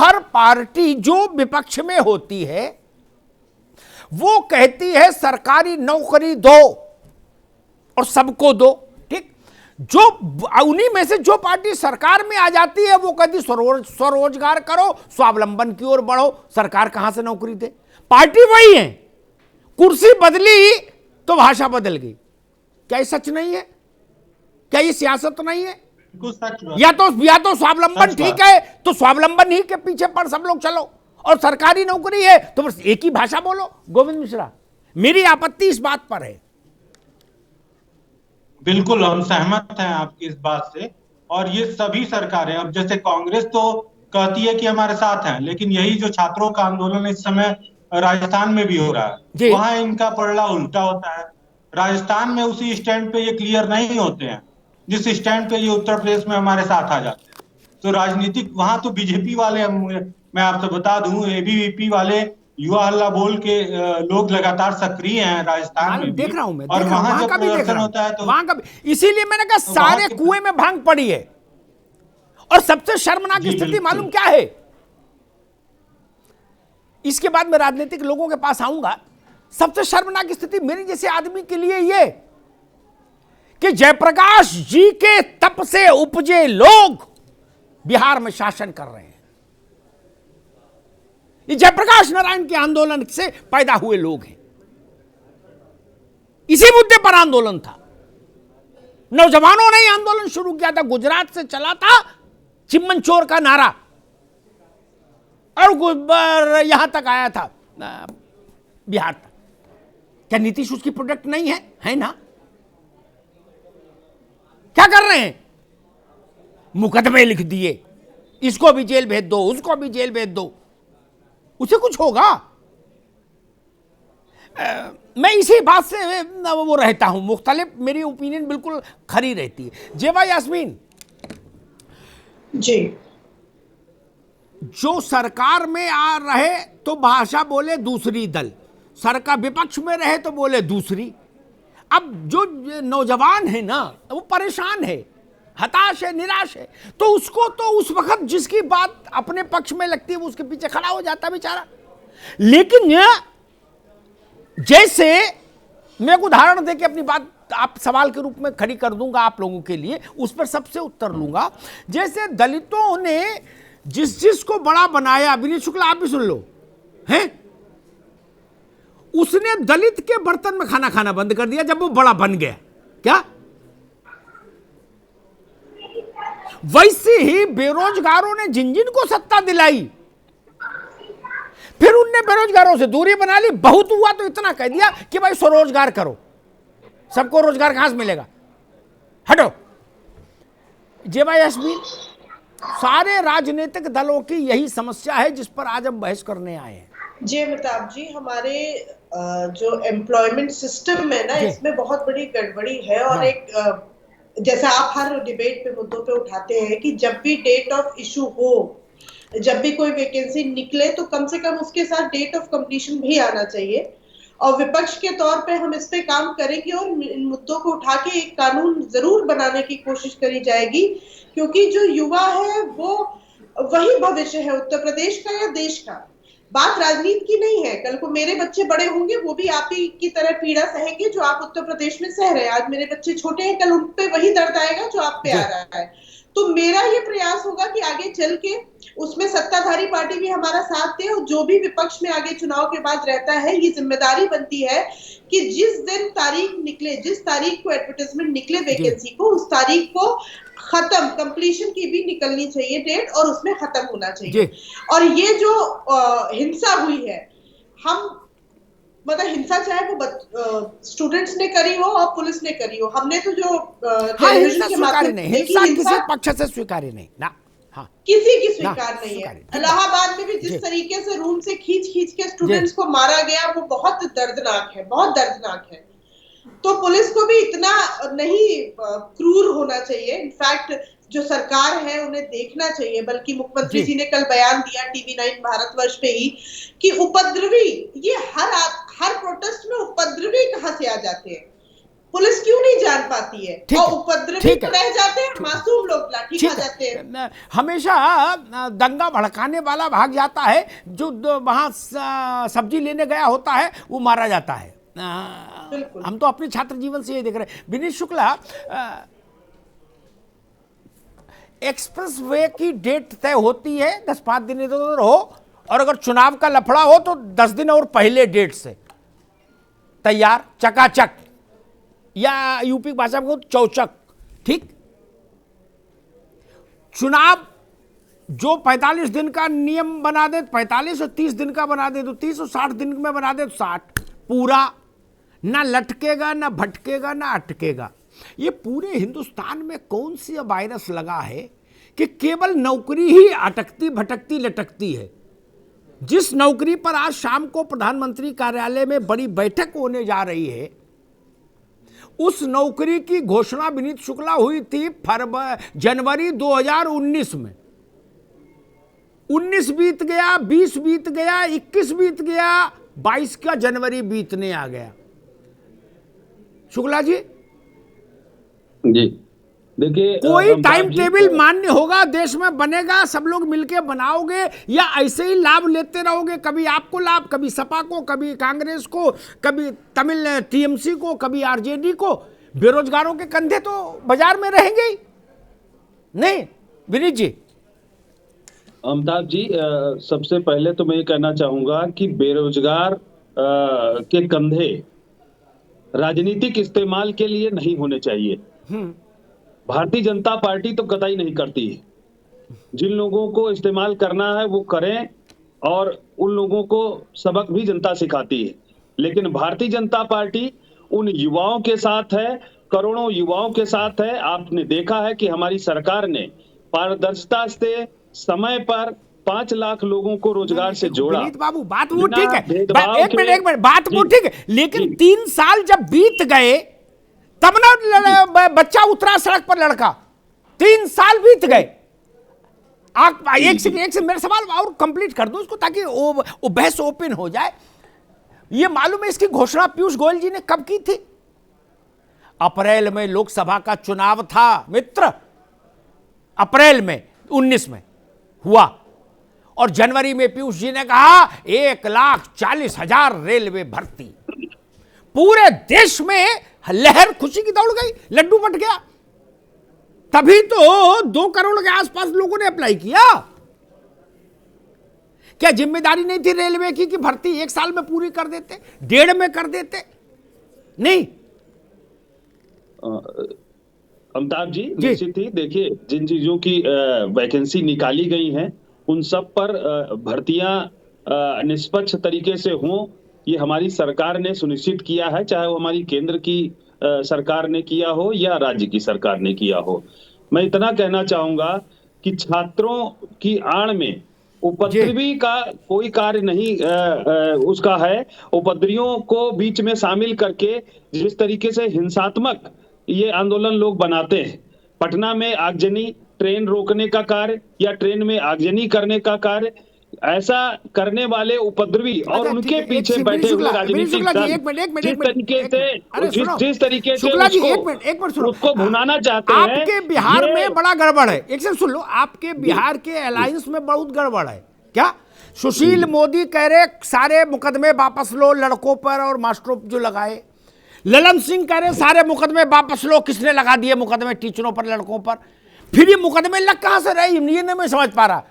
हर party जो विपक्ष में होती है वो कहती है सरकारी नौकरी दो और सबको दो, ठीक। जो उन्हीं में से जो पार्टी सरकार में आ जाती है वो कहती स्वरोजगार करो, स्वावलंबन की ओर बढ़ो, सरकार कहां से नौकरी दे। पार्टी वही है, कुर्सी बदली तो भाषा बदल गई। क्या ये सच नहीं है? क्या ये सियासत नहीं है? या तो स्वावलंबन ठीक है तो स्वावलंबन ही के पीछे पर सब लोग चलो, और सरकारी नौकरी है तो बस एक ही भाषा बोलो। गोविंद मिश्रा, मेरी आपत्ति इस बात पर है। बिल्कुल हम सहमत हैं आपकी इस बात से। और ये सभी सरकारें, अब जैसे कांग्रेस तो कहती है कि हमारे साथ हैं, लेकिन यही जो छात्रों का आंदोलन इस समय राजस्थान में भी हो रहा है, वहां इनका पलड़ा उल्टा होता है। राजस्थान में उसी स्टैंड पे ये क्लियर नहीं होते हैं जिस स्टैंड पे ये उत्तर प्रदेश में हमारे साथ आ जाते हैं। तो राजनीतिक वहां तो बीजेपी वाले, मैं आपसे बता दूं, एबीवीपी वाले युवा हल्ला बोल के लोग लगातार सक्रिय हैं राजस्थान में। देख रहा हूं मैं, और वहां जब प्रदर्शन होता है तो वहां का, इसीलिए मैंने कहा सारे कुएं में भांग पड़ी है। और सबसे शर्मनाक स्थिति मालूम क्या है? इसके बाद मैं राजनीतिक लोगों के पास आऊंगा। सबसे शर्मनाक स्थिति मेरे जैसे आदमी के लिए ये कि जयप्रकाश जी के तप से उपजे लोग बिहार में शासन कर रहे हैं। ये जयप्रकाश नारायण के आंदोलन से पैदा हुए लोग हैं। इसी मुद्दे पर आंदोलन था, नौजवानों ने आंदोलन शुरू किया था। गुजरात से चला था चिम्मन चोर का नारा, और यहां तक आया था बिहार तक। क्या नीतीश उसकी प्रोडक्ट नहीं है? है ना? क्या कर रहे हैं? मुकदमे लिख दिए, इसको भी जेल भेज दो, उसको भी जेल भेज दो, उसे कुछ होगा? मैं इसी बात से वो रहता हूं मुख्तलिफ, मेरी ओपिनियन बिल्कुल खरी रहती है। जेबा यास्मीन जी, जो सरकार में आ रहे तो भाषा बोले दूसरी दल, सरकार विपक्ष में रहे तो बोले दूसरी। अब जो नौजवान है ना वो परेशान है, हताश है, निराश है, तो उसको तो उस वक्त जिसकी बात अपने पक्ष में लगती है वो उसके पीछे खड़ा हो जाता है बेचारा। लेकिन जैसे मैं एक उदाहरण देके अपनी बात आप सवाल के रूप में खड़ी कर दूंगा आप लोगों के लिए, उस पर सबसे उत्तर लूंगा। जैसे दलितों ने जिस को बड़ा बनाया, विनीत शुक्ला आप भी सुन लो, हैं? उसने दलित के बर्तन में खाना खाना बंद कर दिया जब वो बड़ा बन गया। क्या? वैसे ही बेरोजगारों ने जिन जिन को सत्ता दिलाई, फिर उनने बेरोजगारों से दूरी बना ली। बहुत हुआ तो इतना कह दिया कि भाई स्वरोजगार करो, सबको रोजगार कहां से मिलेगा, हटो। जेबा यास्मीन, सारे राजनीतिक दलों की यही समस्या है जिस पर आज हम बहस करने आए हैं। जी अमिताभ जी, हमारे जो एम्प्लॉयमेंट सिस्टम है ना, इसमें बहुत बड़ी गड़बड़ी है। और एक जैसा आप हर डिबेट पे मुद्दों पे उठाते हैं कि जब भी डेट ऑफ इशू हो, जब भी कोई वैकेंसी निकले तो कम से कम उसके साथ डेट ऑफ कंप्लीशन भी आना चाहिए। और विपक्ष के तौर पे हम इस पे काम करेंगे और इन मुद्दों को उठा के एक कानून जरूर बनाने की कोशिश करी जाएगी, क्योंकि जो युवा है वो वही भविष्य है उत्तर प्रदेश का या देश का। बात राजनीति की नहीं है। कल को मेरे बच्चे बड़े होंगे, वो भी आप ही की तरह पीड़ा सहेंगे जो आप उत्तर प्रदेश में सह रहे हैं। आज मेरे बच्चे छोटे हैं, कल उन पे वही दर्द आएगा जो आप पे आ रहा है। तो मेरा ये प्रयास होगा कि आगे चल के उसमें सत्ताधारी पार्टी भी हमारा साथ दे, और जो भी विपक्ष में आगे चुनाव के बाद रहता है, ये जिम्मेदारी बनती है कि जिस दिन तारीख निकले, जिस तारीख को एडवर्टाइजमेंट निकले वैकेंसी को, उस तारीख को खत्म, कंप्लीशन की भी निकलनी चाहिए डेट, और उसमें खत्म होना चाहिए। और ये जो हिंसा हुई है, हम मतलब हिंसा चाहे वो स्टूडेंट्स ने करी हो और पुलिस ने करी हो, हमने तो जो टेलीविजन के माध्यम से हिंसा किसी पक्ष से स्वीकार्य नहीं ना, हाँ, किसी की स्वीकार नहीं है। इलाहाबाद में भी जिस तरीके से रूम से खींच के स्टूडेंट्स को मारा गया, वो बहुत दर्दनाक है, बहुत दर्दनाक है। तो पुलिस को भी इतना नहीं क्रूर होना चाहिए। इनफैक्ट जो सरकार है उन्हें देखना चाहिए, बल्कि मुख्यमंत्री जी ने कल बयान दिया TV9 भारतवर्ष पे ही कि उपद्रवी, ये हर प्रोटेस्ट में उपद्रवी कहां से आ जाते हैं। पुलिस क्यों नहीं जान पाती है? ठीक और है, उपद्रवी ठीक तो है, रह जाते हैं, मासूम लोग लाठी खा ठीक जाते हैं। है। हमेशा दंगा भड़काने वाला भाग जाता है, जो वहां सब्जी लेने गया होता है वो मारा जाता है। बिल्कुल। हम तो अपने छात्र जीवन से ये देख रहे हैं। विनीत शुक्ला, एक्सप्रेस वे की डेट तय होती है 10-5 दिन इधर उधर हो, और अगर चुनाव का लफड़ा हो तो 10 दिन और पहले डेट से तैयार, चकाचक, या यूपी की भाषा में कहूं चौचक। ठीक, चुनाव जो 45 दिन का नियम बना दे 45 और 30 दिन का बना दे तो 30 और 60 दिन में बना दे तो 60, पूरा ना लटकेगा ना भटकेगा ना अटकेगा। ये पूरे हिंदुस्तान में कौन सी वायरस लगा है कि केवल नौकरी ही अटकती भटकती लटकती है। जिस नौकरी पर आज शाम को प्रधानमंत्री कार्यालय में बड़ी बैठक होने जा रही है, उस नौकरी की घोषणा विनीत शुक्ला हुई थी जनवरी 2019 में। 19 बीत गया, 20 बीत गया, 21 बीत गया, 22 का जनवरी बीतने आ गया। शुक्ला जी देखिए, कोई टाइम टेबल मान्य होगा देश में, बनेगा, सब लोग मिलके बनाओगे, या ऐसे ही लाभ लेते रहोगे? कभी आपको लाभ, कभी सपा को, कभी कांग्रेस को, कभी तमिल टीएमसी को, कभी आरजेडी को। बेरोजगारों के कंधे तो बाजार में रहेंगे ही नहीं। विनीत जी, अमिताभ जी, सबसे पहले तो मैं ये कहना चाहूंगा कि बेरोजगार के कंधे राजनीतिक इस्तेमाल के लिए नहीं होने चाहिए। भारतीय जनता पार्टी तो कतई नहीं करती है। जिन लोगों को इस्तेमाल करना है वो करें, और उन लोगों को सबक भी जनता सिखाती है। लेकिन भारतीय जनता पार्टी उन युवाओं के साथ है, करोड़ों युवाओं के साथ है। आपने देखा है कि हमारी सरकार ने पारदर्शिता से समय पर 5 लाख लोगों को रोजगार से जोड़ा। विनीत बाबू, बात वो ठीक है, एक भेदभाव मिनट, बात वो ठीक है, लेकिन 3 साल जब बीत गए तब ना बच्चा उतरा सड़क पर, लड़का। 3 साल बीत गए। आप एक से मेरा सवाल और कंप्लीट कर दो उसको, ताकि वो बहस ओपन हो जाए। ये मालूम है इसकी घोषणा पीयूष गोयल जी ने कब की थी? अप्रैल में लोकसभा का चुनाव था मित्र, अप्रैल में 19 में हुआ, और जनवरी में पीयूष जी ने कहा 1,40,000 रेलवे भर्ती। पूरे देश में लहर खुशी की दौड़ गई, लड्डू बट गया। तभी तो 2 करोड़ के आसपास लोगों ने अप्लाई किया। क्या जिम्मेदारी नहीं थी रेलवे की कि भर्ती 1 साल में पूरी कर देते, 1.5 में कर देते? नहीं। अमिताभ जी, निश्चित ही देखिए, जिन चीजों की वैकेंसी निकाली गई हैं उन सब पर भर्तियां निष्पक्ष तरीके से हों, ये हमारी सरकार ने सुनिश्चित किया है, चाहे वो हमारी केंद्र की सरकार ने किया हो या राज्य की सरकार ने किया हो। मैं इतना कहना चाहूंगा कि छात्रों की आड़ में उपद्रवी का कोई कार्य नहीं उसका है। उपद्रवियों को बीच में शामिल करके जिस तरीके से हिंसात्मक ये आंदोलन लोग बनाते हैं, पटना में आगजनी, ट्रेन रोकने का कार्य या ट्रेन में आगजनी करने का कार्य, ऐसा करने वाले उपद्रवी और उनके पीछे बैठे हुए राजनीतिक दल जिस तरीके से उसको भुनाना चाहते हैं। आपके बिहार में बड़ा गड़बड़ है, एक से सुन लो, आपके बिहार के अलायंस में बहुत गड़बड़ है। क्या सुशील मोदी कह रहे सारे मुकदमे वापस लो लड़कों पर और मास्टरों जो लगाए, ललन सिंह कह रहे सारे मुकदमे वापस लो, किसने लगा दिए मुकदमे टीचरों पर लड़कों पर? फिर ये मुकदमे लग कहां से रहे, ये नहीं मैं समझ पा रहा।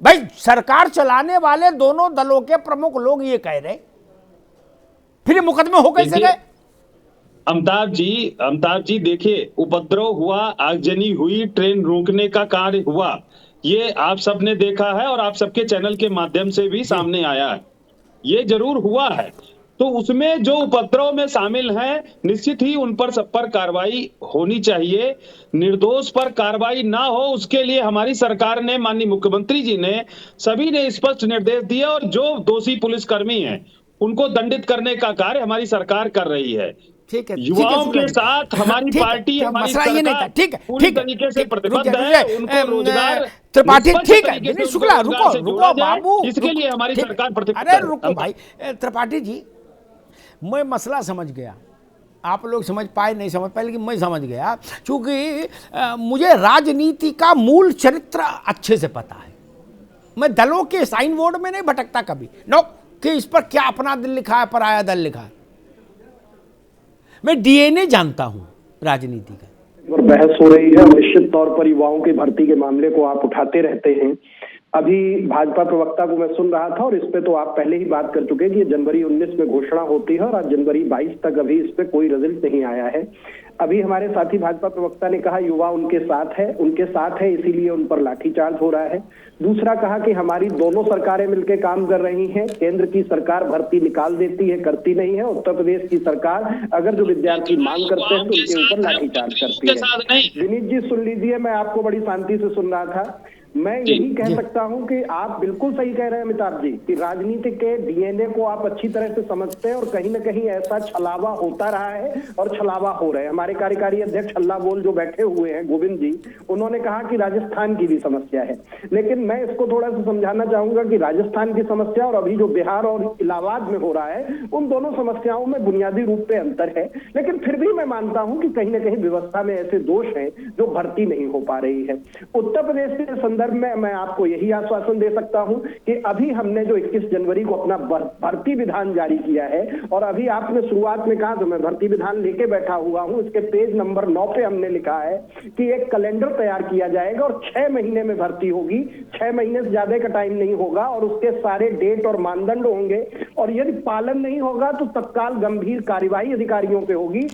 भाई सरकार चलाने वाले दोनों दलों के प्रमुख लोग ये कह रहे, फिर ये मुकदमे हो कैसे गए? अमिताभ जी देखिए, उपद्रव हुआ, आगजनी हुई, ट्रेन रोकने का कार्य हुआ, ये आप सबने देखा है और आप सबके चैनल के माध्यम से भी सामने आया है। ये जरूर हुआ है, तो उसमें जो उपद्रव में शामिल हैं निश्चित ही उन पर सब पर कार्रवाई होनी चाहिए। निर्दोष पर कार्रवाई ना हो उसके लिए हमारी सरकार ने, माननीय मुख्यमंत्री जी ने, सभी ने स्पष्ट निर्देश दिए, और जो दोषी पुलिसकर्मी हैं उनको दंडित करने का कार्य हमारी सरकार कर रही है। ठीक है, युवाओं के साथ हमारी पार्टी, हमारी सरकार पूरी तरीके से प्रतिबद्ध है उनको रोजगार। त्रिपाठी, ठीक है विनीत शुक्ला, रुको बाबू, इसके लिए हमारी सरकार प्रतिबद्ध है। अरे रुको भाई त्रिपाठी जी, मैं मसला समझ गया। आप लोग समझ पाए नहीं समझ पाए, लेकिन मैं समझ गया, क्योंकि मुझे राजनीति का मूल चरित्र अच्छे से पता है। मैं दलों के साइन बोर्ड में नहीं भटकता कभी, नो, कि इस पर क्या अपना दिल लिखा है, पराया दल लिखा है। मैं डीएनए जानता हूं राजनीति का। और बहस हो रही है, निश्चित तौर पर युवाओं की भर्ती के मामले को आप उठाते रहते हैं। अभी भाजपा प्रवक्ता को मैं सुन रहा था और इस पे तो आप पहले ही बात कर चुके हैं कि जनवरी 19 में घोषणा होती है और आज जनवरी 22 तक अभी इस पे कोई रिजल्ट नहीं आया है। अभी हमारे साथी भाजपा प्रवक्ता ने कहा युवा उनके साथ है इसीलिए उन पर लाठीचार्ज हो रहा है। दूसरा कहा कि हमारी दोनों सरकारें मिलकर काम कर रही हैं, केंद्र की सरकार भर्ती निकाल देती है, करती नहीं है। उत्तर प्रदेश की सरकार अगर जो विद्यार्थी मांग करते हैं तो उनके ऊपर लाठीचार्ज करती है। विनीत जी सुन लीजिए, मैं आपको बड़ी शांति से सुन रहा था। मैं यही कह सकता हूं कि आप बिल्कुल सही कह रहे हैं अमिताभ जी कि राजनीति के डीएनए को आप अच्छी तरह से समझते हैं और कहीं ना कहीं ऐसा छलावा होता रहा है और छलावा हो रहे हैं। हमारे कार्यकारी अध्यक्ष हल्ला बोल जो बैठे हुए हैं गोविंद जी, उन्होंने कहा कि राजस्थान की भी समस्या है, लेकिन मैं इसको थोड़ा सा समझाना चाहूंगा कि राजस्थान की समस्या और अभी जो बिहार और इलाहाबाद में हो रहा है उन दोनों समस्याओं में बुनियादी रूप पे अंतर है। लेकिन फिर भी मैं मानता हूं कि कहीं ना कहीं व्यवस्था में ऐसे दोष हैं जो भर्ती नहीं हो पा रही है। उत्तर प्रदेश के संदर्भ में मैं आपको यही आश्वासन दे सकता हूं कि अभी हमने जो 21 जनवरी को अपना भर्ती विधान जारी किया है और अभी आपने शुरुआत में कहा तो मैं भर्ती विधान लेके बैठा हुआ हूं, इसके पेज नंबर 9 पे हमने लिखा है कि एक कैलेंडर तैयार किया जाएगा और 6 महीने में भर्ती होगी। 6 महीने से ज्यादा का टाइम नहीं होगा और उसके सारे डेट और मानदंड होंगे और यदि पालन नहीं होगा तो तत्काल गंभीर कार्रवाई अधिकारियों पे होगी।